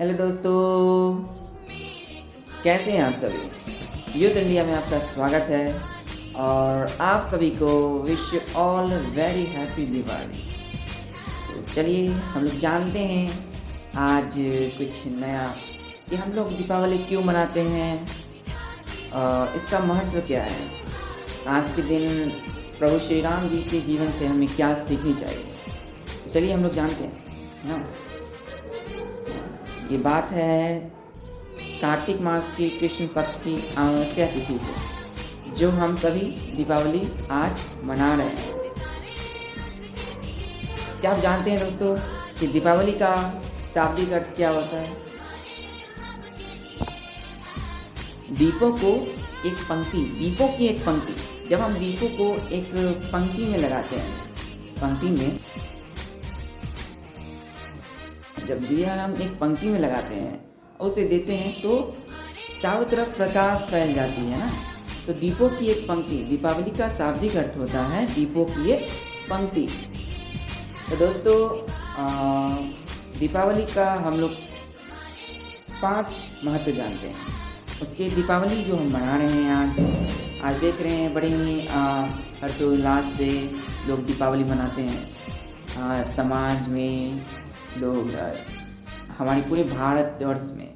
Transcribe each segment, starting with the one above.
Hello दोस्तों, कैसे हैं आप सभी। यूथ इंडिया में आपका स्वागत है और आप सभी को wish all very happy Diwali. तो चलिए हम लोग जानते हैं आज कुछ नया कि हम लोग दीपावली क्यों मनाते हैं और इसका महत्व क्या है। आज के दिन प्रभु श्री राम जी के जीवन से हमें क्या सीखनी चाहिए। तो चलिए हम लोग जानते हैं ना। ये बात है कार्तिक मास की कृष्ण पक्ष की अमावस्या तिथि को, जो हम सभी दीपावली आज मना रहे हैं। क्या आप जानते हैं दोस्तों कि दीपावली का शाब्दिक अर्थ क्या होता है। दीपों की एक पंक्ति, जब हम दीपों को एक पंक्ति में लगाते हैं, जब दिया हम एक पंक्ति में लगाते हैं और उसे देते हैं तो चारों तरफ प्रकाश फैल जाती है ना। तो दीपों की एक पंक्ति, दीपावली का शाब्दिक अर्थ होता है दीपों की एक पंक्ति। तो दोस्तों दीपावली का हम लोग 5 महत्व जानते हैं। उसके दीपावली जो हम मना रहे हैं आज देख रहे हैं बड़े ही हर्षोल्लास से लोग दीपावली मनाते हैं। समाज में लोग, हमारे पूरे भारतवर्ष में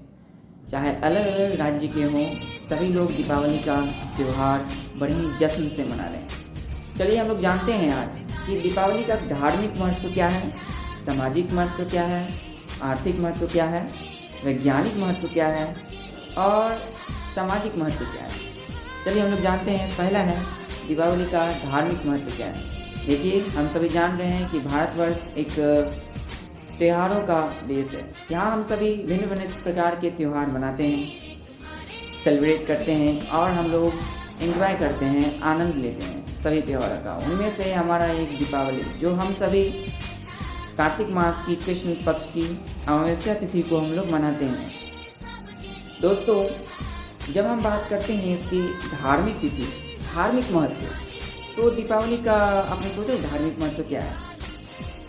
चाहे अलग अलग राज्य के हों, सभी लोग दीपावली का त्यौहार बड़े ही जश्न से मना रहे हैं। चलिए हम लोग जानते हैं आज कि दीपावली का धार्मिक महत्व क्या है, सामाजिक महत्व क्या है, आर्थिक महत्व क्या है, वैज्ञानिक महत्व क्या है और सामाजिक महत्व क्या है। चलिए हम लोग जानते हैं। पहला है दीपावली का धार्मिक महत्व क्या है। देखिए हम सभी जान रहे हैं कि भारतवर्ष एक त्योहारों का देश है। यहाँ हम सभी भिन्न भिन्न प्रकार के त्यौहार मनाते हैं, सेलिब्रेट करते हैं और हम लोग एंजॉय करते हैं, आनंद लेते हैं सभी त्योहारों का। उनमें से हमारा एक दीपावली, जो हम सभी कार्तिक मास की कृष्ण पक्ष की अमावस्या तिथि को हम लोग मनाते हैं। दोस्तों जब हम बात करते हैं इसकी धार्मिक तिथि, धार्मिक महत्व, तो दीपावली का आपने सोचा धार्मिक महत्व क्या है।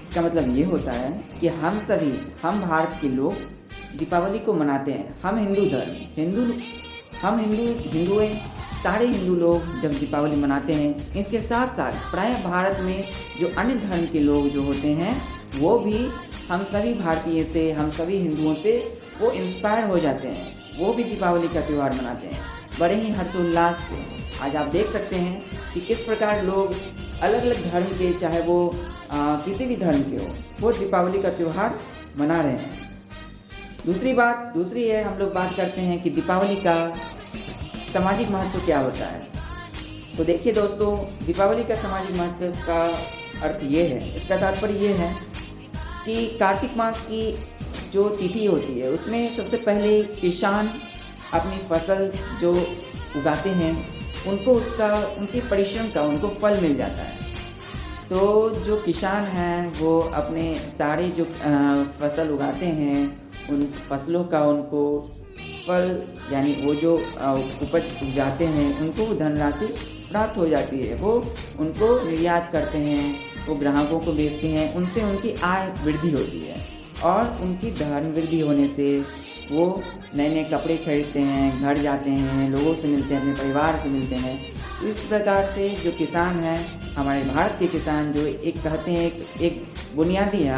इसका मतलब ये होता है कि हम भारत के लोग दीपावली को मनाते हैं। हम हिंदू सारे हिंदू लोग जब दीपावली मनाते हैं, इसके साथ साथ प्राय भारत में जो अन्य धर्म के लोग जो होते हैं वो भी हम सभी भारतीय से, हम सभी हिंदुओं से वो इंस्पायर हो जाते हैं, वो भी दीपावली का त्यौहार मनाते हैं बड़े ही हर्षोल्लास से। आज आप देख सकते हैं कि किस प्रकार लोग अलग अलग धर्म के, चाहे वो किसी भी धर्म के हो, वो दीपावली का त्यौहार मना रहे हैं। दूसरी है, हम लोग बात करते हैं कि दीपावली का सामाजिक महत्व क्या होता है। तो देखिए दोस्तों, दीपावली का सामाजिक महत्व का अर्थ ये है, इसका तात्पर्य ये है कि कार्तिक मास की जो तिथि होती है उसमें सबसे पहले किसान अपनी फसल जो उगाते हैं उनको उनके परिश्रम का उनको फल मिल जाता है। तो जो किसान हैं वो अपने सारे जो फसल उगाते हैं उन फसलों का उनको फल, यानी वो जो उपज उगाते हैं उनको धनराशि प्राप्त हो जाती है। वो उनको निर्यात करते हैं, वो ग्राहकों को बेचते हैं, उनसे उनकी आय वृद्धि होती है और उनकी धन वृद्धि होने से वो नए नए कपड़े खरीदते हैं, घर जाते हैं, लोगों से मिलते हैं, अपने परिवार से मिलते हैं। तो इस प्रकार से जो किसान हैं, हमारे भारत के किसान, जो एक कहते हैं एक बुनियादी है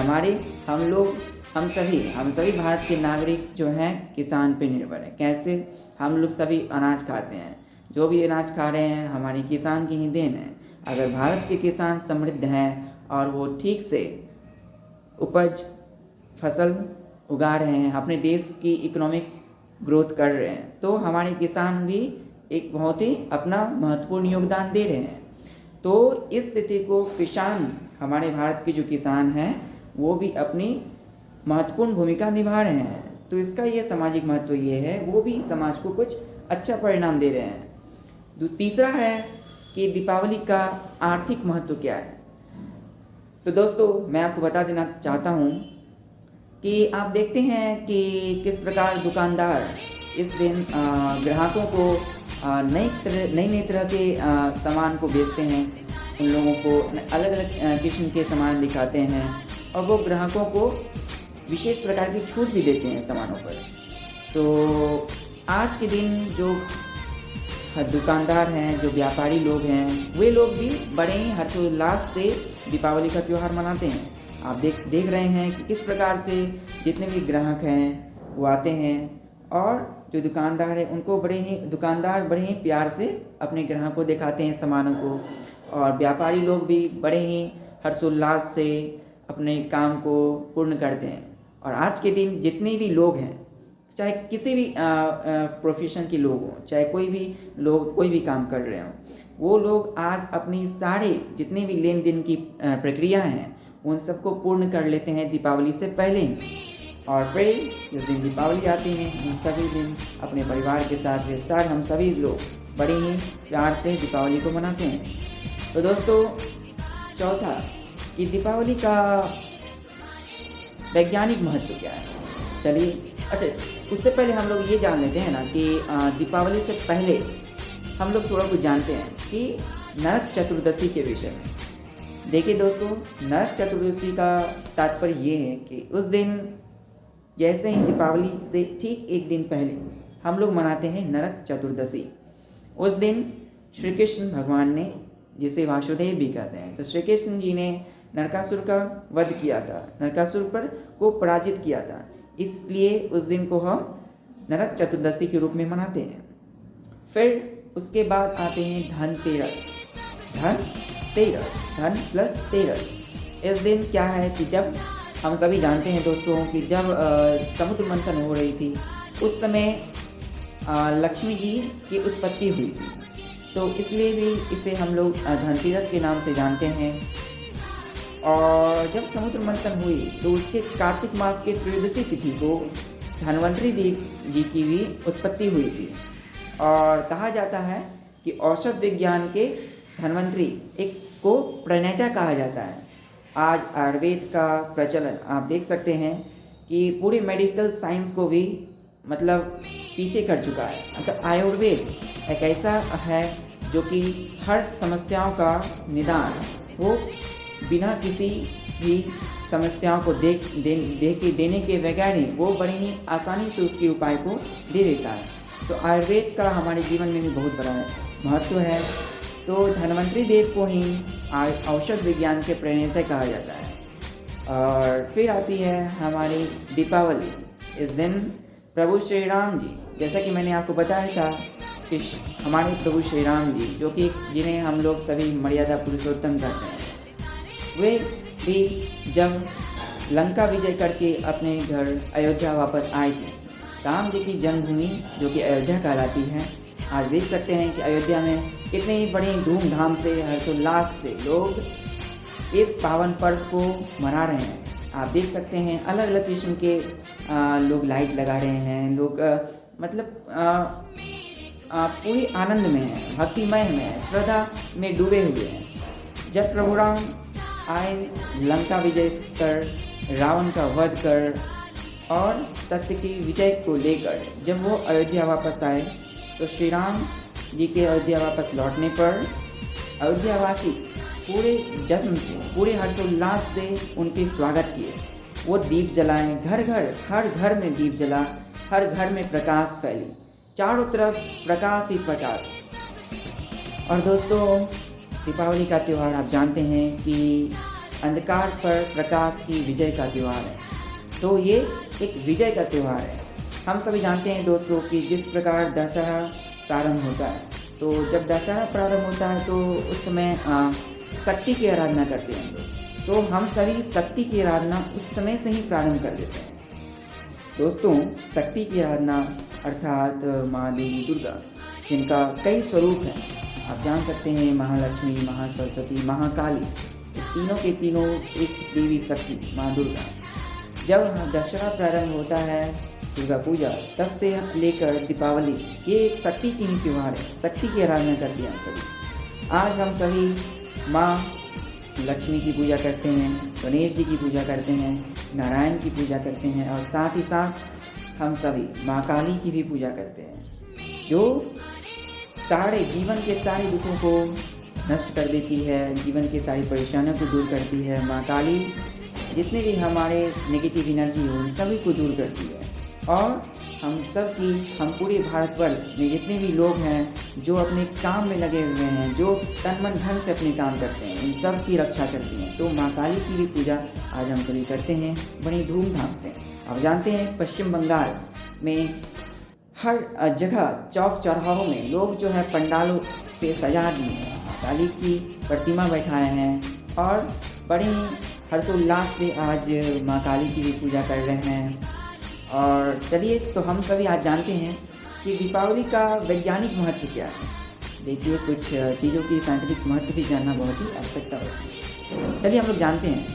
हम सभी भारत के नागरिक जो हैं किसान पे निर्भर है। कैसे? हम लोग सभी अनाज खाते हैं, जो भी अनाज खा रहे हैं हमारी किसान की ही देन है। अगर भारत के किसान समृद्ध हैं और वो ठीक से उपज फसल उगा रहे हैं, अपने देश की इकोनॉमिक ग्रोथ कर रहे हैं, तो हमारे किसान भी एक बहुत ही अपना महत्वपूर्ण योगदान दे रहे हैं। तो इस तिथि को किसान, हमारे भारत के जो किसान हैं वो भी अपनी महत्वपूर्ण भूमिका निभा रहे हैं। तो इसका ये सामाजिक महत्व ये है, वो भी समाज को कुछ अच्छा परिणाम दे रहे हैं। तीसरा है कि दीपावली का आर्थिक महत्व क्या है। तो दोस्तों मैं आपको बता देना चाहता हूँ कि आप देखते हैं कि किस प्रकार दुकानदार इस दिन ग्राहकों को नई तरह के सामान को बेचते हैं। उन लोगों को अलग अलग किस्म के सामान दिखाते हैं और वो ग्राहकों को विशेष प्रकार की छूट भी देते हैं सामानों पर। तो आज के दिन जो दुकानदार हैं, जो व्यापारी लोग हैं, वे लोग भी बड़े ही हर्षोल्लास से दीपावली का त्यौहार मनाते हैं। आप देख रहे हैं कि किस प्रकार से जितने भी ग्राहक हैं वो आते हैं और जो दुकानदार है उनको दुकानदार बड़े ही प्यार से अपने ग्राहक को दिखाते हैं सामानों को, और व्यापारी लोग भी बड़े ही हर्षोल्लास से अपने काम को पूर्ण करते हैं। और आज के दिन जितने भी लोग हैं, चाहे किसी भी प्रोफेशन के लोग हों, चाहे कोई भी काम कर रहे हों, वो लोग आज अपनी सारे जितने भी लेन देन की प्रक्रिया हैं उन सबको पूर्ण कर लेते हैं दीपावली से पहले ही। और फिर जिस दिन दीपावली आती है उन सभी दिन अपने परिवार के साथ हम सभी लोग बड़े ही प्यार से दीपावली को मनाते हैं। तो दोस्तों, चौथा कि दीपावली का वैज्ञानिक महत्व क्या है। चलिए, अच्छा, उससे पहले हम लोग ये जान लेते हैं ना कि दीपावली से पहले हम लोग थोड़ा कुछ जानते हैं कि नरक चतुर्दशी के विषय में। देखिए दोस्तों, नरक चतुर्दशी का तात्पर्य ये है कि उस दिन, जैसे ही दीपावली से ठीक एक दिन पहले हम लोग मनाते हैं नरक चतुर्दशी। उस दिन श्री कृष्ण भगवान ने, जिसे वासुदेव भी कहते हैं, तो श्री कृष्ण जी ने नरकासुर का वध किया था, नरकासुर को पराजित किया था। इसलिए उस दिन को हम नरक चतुर्दशी के रूप में मनाते हैं। फिर उसके बाद आते हैं धनतेरस। धन प्लस तेरस। इस दिन क्या है कि जब हम सभी जानते हैं दोस्तों कि जब समुद्र मंथन हो रही थी उस समय लक्ष्मी जी की उत्पत्ति हुई थी, तो इसलिए भी इसे हम लोग धनतेरस के नाम से जानते हैं। और जब समुद्र मंथन हुई तो उसके कार्तिक मास के त्रयोदशी तिथि को धन्वंतरी देव जी की भी उत्पत्ति हुई थी। और कहा जाता है कि औषध विज्ञान के धन्वंतरी एक को प्रणेता कहा जाता है। आज आयुर्वेद का प्रचलन आप देख सकते हैं कि पूरे मेडिकल साइंस को भी पीछे कर चुका है। मतलब आयुर्वेद एक ऐसा है जो कि हर समस्याओं का निदान वो बिना किसी भी समस्याओं को देने के बगैर ही वो बड़े ही आसानी से उसके उपाय को दे देता है। तो आयुर्वेद का हमारे जीवन में भी बहुत बड़ा महत्व है। तो धन्वंतरी देव को ही औषध विज्ञान के प्रणेता कहा जाता है। और फिर आती है हमारी दीपावली। इस दिन प्रभु श्री राम जी, जैसा कि मैंने आपको बताया था कि हमारे प्रभु श्री राम जी, जो कि जिन्हें हम लोग सभी मर्यादा पुरुषोत्तम कहते हैं, वे भी जब लंका विजय करके अपने घर अयोध्या वापस आए थे, राम जी की जन्मभूमि जो कि अयोध्या कहलाती है, आज देख सकते हैं कि अयोध्या में कितने ही बड़े धूमधाम से हर्षोल्लास से लोग इस पावन पर्व को मना रहे हैं। आप देख सकते हैं अलग अलग किस्म के लोग लाइट लगा रहे हैं, लोग पूरी आनंद में हैं, भक्तिमय में हैं, श्रद्धा में डूबे हुए हैं। जब प्रभु राम आए लंका विजय कर, रावण का वध कर और सत्य की विजय को लेकर जब वो अयोध्या वापस आए, तो श्री राम जी के अयोध्या वापस लौटने पर अयोध्यावासी पूरे जश्न से, पूरे हर्षोल्लास से उनके स्वागत किए। वो दीप जलाएं, हर घर में दीप जला, हर घर में प्रकाश फैली, चारों तरफ प्रकाश ही प्रकाश। और दोस्तों, दीपावली का त्यौहार आप जानते हैं कि अंधकार पर प्रकाश की विजय का त्यौहार है। तो ये एक विजय का त्यौहार है। हम सभी जानते हैं दोस्तों कि जिस प्रकार दशहरा प्रारंभ होता है, तो जब दशहरा प्रारंभ होता है तो उस समय शक्ति की आराधना करते हैं लोग। तो हम सभी शक्ति की आराधना उस समय से ही प्रारंभ कर देते हैं। दोस्तों, शक्ति की आराधना अर्थात माँ देवी दुर्गा, जिनका कई स्वरूप हैं, आप जान सकते हैं, महालक्ष्मी, महासरस्वती, महाकाली, तीनों के तीनों एक देवी शक्ति माँ दुर्गा। जब दशहरा प्रारंभ होता है, दुर्गा पूजा, तब से लेकर दीपावली, ये एक शक्ति की ही त्यौहार है। शक्ति की आराधना करते हैं हम सभी। आज हम सभी माँ लक्ष्मी की पूजा करते हैं, गणेश जी की पूजा करते हैं, नारायण की पूजा करते हैं, और साथ ही साथ हम सभी माँ काली की भी पूजा करते हैं, जो सारे जीवन के सारे दुखों को नष्ट कर देती है, जीवन की सारी परेशानियों को दूर करती है। माँ काली जितने भी हमारे नेगेटिव एनर्जी हो उन सभी को दूर करती है। और हम पूरे भारतवर्ष में जितने भी लोग हैं जो अपने काम में लगे हुए हैं, जो तन मन धन से अपने काम करते हैं, उन सब की रक्षा करती हैं। तो माँ काली की भी पूजा आज हम सभी करते हैं बड़ी धूमधाम से। आप जानते हैं पश्चिम बंगाल में हर जगह चौक चौराहों में लोग जो है पंडालों पे सजा दिए हैं, माँ काली की प्रतिमा बैठाए हैं और बड़े हर्षोल्लास से आज माँ काली की भी पूजा कर रहे हैं। और चलिए तो हम सभी आज जानते हैं कि दीपावली का वैज्ञानिक महत्व क्या है। देखिए कुछ चीज़ों की साइंटिफिक महत्व भी जानना बहुत ही आवश्यकता होती है। चलिए हम लोग जानते हैं,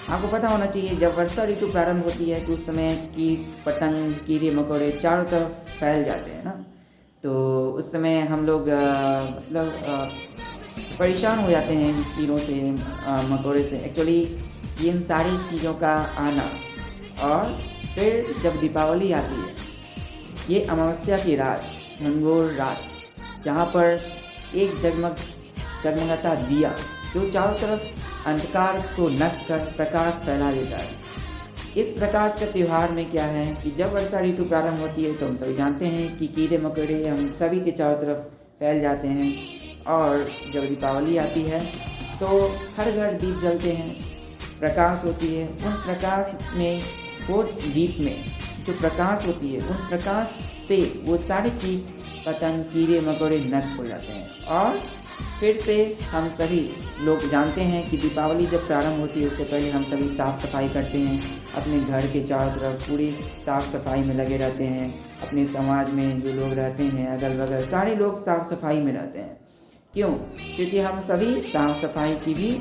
आपको पता होना चाहिए जब वर्षा ऋतु प्रारंभ होती है तो उस समय कीट पतंग कीड़े मकोड़े चारों तरफ फैल जाते हैं ना। तो उस समय हम लोग परेशान हो जाते हैं इन कीड़ों से मकोड़े से। एक्चुअली इन सारी चीज़ों का आना, और फिर जब दीपावली आती है, ये अमावस्या की रात, घनघोर रात, जहाँ पर एक जगमगाता दिया जो चारों तरफ अंधकार को नष्ट कर प्रकाश फैला देता है। इस प्रकाश का त्यौहार में क्या है कि जब वर्षा ऋतु प्रारंभ होती है तो हम सभी जानते हैं कि कीड़े मकोड़े हम सभी के चारों तरफ फैल जाते हैं। और जब दीपावली आती है तो हर घर दीप जलते हैं, प्रकाश होती है। उन प्रकाश में, वो दीप में जो प्रकाश होती है, उन प्रकाश से वो सारे कीट पतंग कीड़े मकोड़े नष्ट हो जाते हैं। और फिर से हम सभी लोग जानते हैं कि दीपावली जब प्रारंभ होती है उससे पहले हम सभी साफ़ सफाई करते हैं, अपने घर के चारों तरफ पूरी साफ़ सफाई में लगे रहते हैं। अपने समाज में जो लोग रहते हैं अगल बगल सारे लोग साफ़ सफाई में रहते हैं। क्यों? क्योंकि हम सभी साफ़ सफाई की भी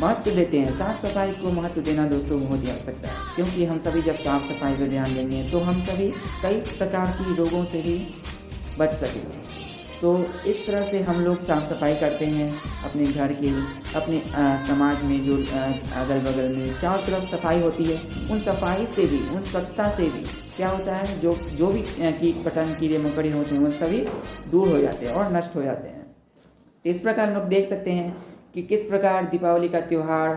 महत्व देते हैं। साफ़ सफाई को महत्व देना दोस्तों बहुत ही आवश्यकता है, क्योंकि हम सभी जब साफ़ सफाई पर ध्यान देंगे तो हम सभी कई प्रकार की रोगों से भी बच सकेंगे। तो इस तरह से हम लोग साफ़ सफाई करते हैं अपने घर की, अपने समाज में जो अगल बगल में चारों तरफ सफाई होती है, उन सफाई से भी, उन स्वच्छता से भी क्या होता है, जो भी कीट पतंग कीड़े मकोड़े होते हैं वो सभी दूर हो जाते हैं और नष्ट हो जाते हैं। तो इस प्रकार हम लोग देख सकते हैं कि किस प्रकार दीपावली का त्यौहार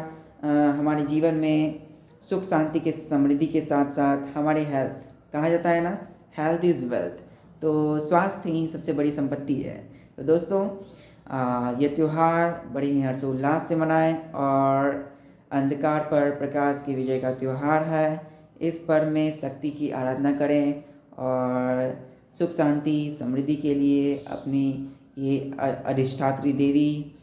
हमारे जीवन में सुख शांति के समृद्धि के साथ साथ हमारे हेल्थ, कहा जाता है ना, हेल्थ इज़ वेल्थ, तो स्वास्थ्य ही सबसे बड़ी संपत्ति है। तो दोस्तों ये त्यौहार बड़े ही हर्षोल्लास से मनाएं और अंधकार पर प्रकाश की विजय का त्यौहार है। इस पर्व में शक्ति की आराधना करें और सुख शांति समृद्धि के लिए अपनी ये अधिष्ठात्री देवी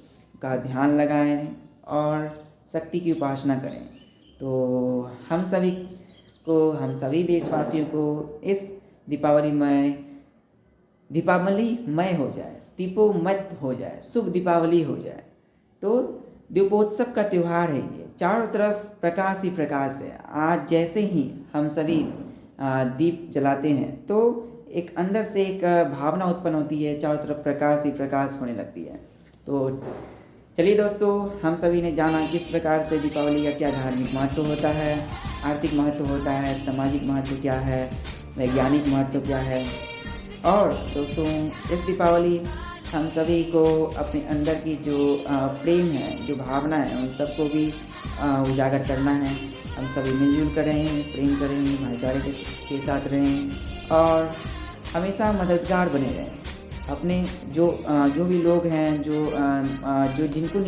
का ध्यान लगाएं और शक्ति की उपासना करें। तो हम सभी देशवासियों को इस दीपावलीमय हो जाए, दीपोमय हो जाए, शुभ दीपावली हो जाए। तो दीपोत्सव का त्यौहार है ये, चारों तरफ प्रकाश ही प्रकाश है। आज जैसे ही हम सभी दीप जलाते हैं तो एक अंदर से एक भावना उत्पन्न होती है, चारों तरफ प्रकाश ही प्रकाश होने लगती है। तो चलिए दोस्तों, हम सभी ने जाना किस प्रकार से दीपावली का क्या धार्मिक महत्व होता है, आर्थिक महत्व होता है, सामाजिक महत्व क्या है, वैज्ञानिक महत्व क्या है। और दोस्तों इस दीपावली हम सभी को अपने अंदर की जो प्रेम है, जो भावना है, उन सबको भी उजागर करना है। हम सभी मिलजुल कर रहें, प्रेम करें, भाईचारे के साथ रहें और हमेशा मददगार बने रहें। अपने जो भी लोग हैं,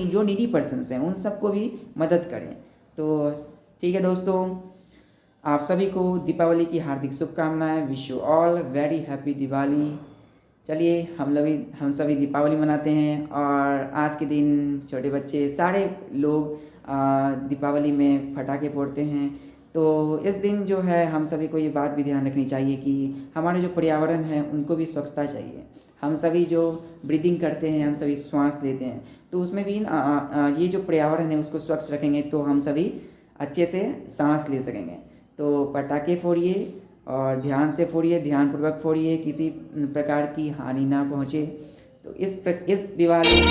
जो नीडी पर्सन्स हैं, उन सबको भी मदद करें। तो ठीक है दोस्तों, आप सभी को दीपावली की हार्दिक शुभकामनाएं। Wish you all very happy Diwali. चलिए हम सभी दीपावली मनाते हैं और आज के दिन छोटे बच्चे सारे लोग दीपावली में पटाखे फोड़ते हैं। तो इस दिन जो है हम सभी को ये बात भी ध्यान रखनी चाहिए कि हमारे जो पर्यावरण है उनको भी स्वच्छता चाहिए। हम सभी जो ब्रीदिंग करते हैं, हम सभी श्वास लेते हैं, तो उसमें भी ये जो पर्यावरण है उसको स्वच्छ रखेंगे तो हम सभी अच्छे से सांस ले सकेंगे। तो पटाखे फोड़िए और ध्यान से फोड़िए, ध्यानपूर्वक फोड़िए, किसी प्रकार की हानि ना पहुँचे। तो इस दिवाली